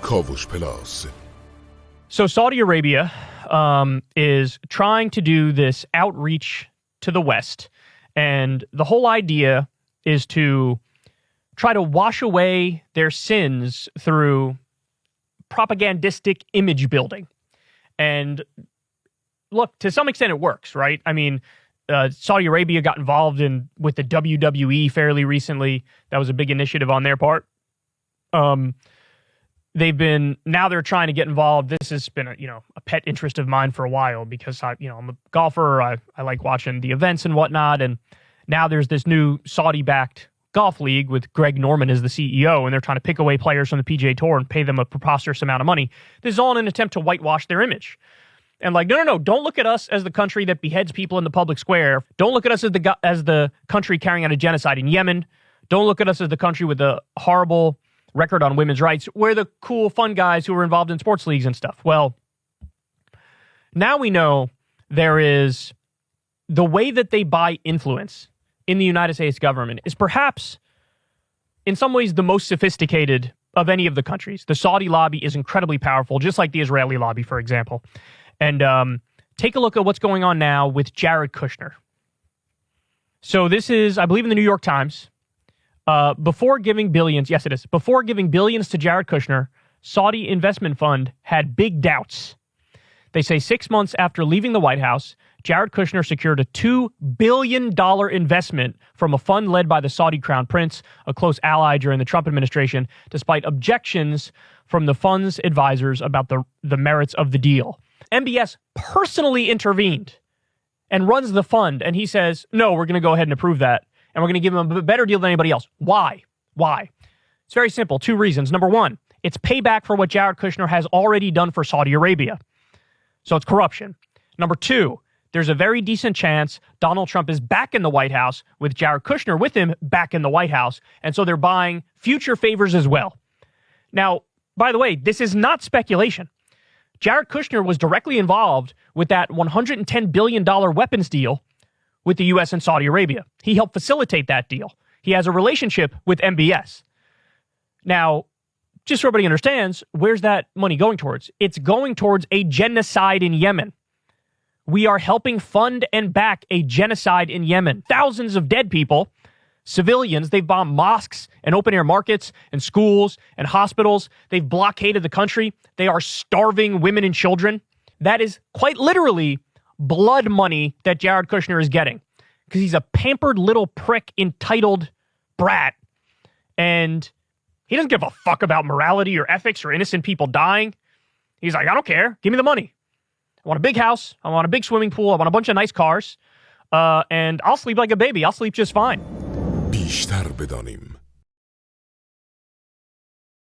کاوش پلاس. So Saudi Arabia is trying to do this outreach to the West, and the whole idea is to try to wash away their sins through propagandistic image building. And look, to some extent it works, right? I mean, Saudi Arabia got involved with the WWE fairly recently. That was a big initiative on their part. Now they're trying to get involved. This has been a pet interest of mine for a while because I'm a golfer. I like watching the events and whatnot. And now there's this new Saudi-backed golf league with Greg Norman as the CEO, and they're trying to pick away players from the PGA Tour and pay them a preposterous amount of money. This is all in an attempt to whitewash their image. And no, don't look at us as the country that beheads people in the public square. Don't look at us as the country carrying out a genocide in Yemen. Don't look at us as the country with a horrible record on women's rights. We're the cool, fun guys who are involved in sports leagues and stuff. Well, now we know there is the way that they buy influence in the United States government is perhaps, in some ways, the most sophisticated of any of the countries. The Saudi lobby is incredibly powerful, just like the Israeli lobby, for example. And take a look at what's going on now with Jared Kushner. So this is, I believe, in the New York Times. Before giving billions to Jared Kushner, Saudi investment fund had big doubts. They say 6 months after leaving the White House, Jared Kushner secured a $2 billion investment from a fund led by the Saudi Crown Prince, a close ally during the Trump administration, despite objections from the fund's advisors about the merits of the deal. MBS personally intervened and runs the fund, and he says, no, we're going to go ahead and approve that, and we're going to give him a better deal than anybody else. Why? It's very simple. 2 reasons. Number one, it's payback for what Jared Kushner has already done for Saudi Arabia. So it's corruption. Number 2, there's a very decent chance Donald Trump is back in the White House with Jared Kushner with him back in the White House, and so they're buying future favors as well. Now, by the way, this is not speculation. Jared Kushner was directly involved with that $110 billion weapons deal with the U.S. and Saudi Arabia. He helped facilitate that deal. He has a relationship with MBS. Now, just so everybody understands, where's that money going towards? It's going towards a genocide in Yemen. We are helping fund and back a genocide in Yemen. Thousands of dead people, civilians. They've bombed mosques and open-air markets and schools and hospitals. They've blockaded the country. They are starving women and children. That is quite literally blood money that Jared Kushner is getting because he's a pampered little prick, entitled brat. And he doesn't give a fuck about morality or ethics or innocent people dying. He's like, I don't care. Give me the money. I want a big house. I want a big swimming pool. I want a bunch of nice cars. And I'll sleep like a baby. I'll sleep just fine. بیشتر بدانیم.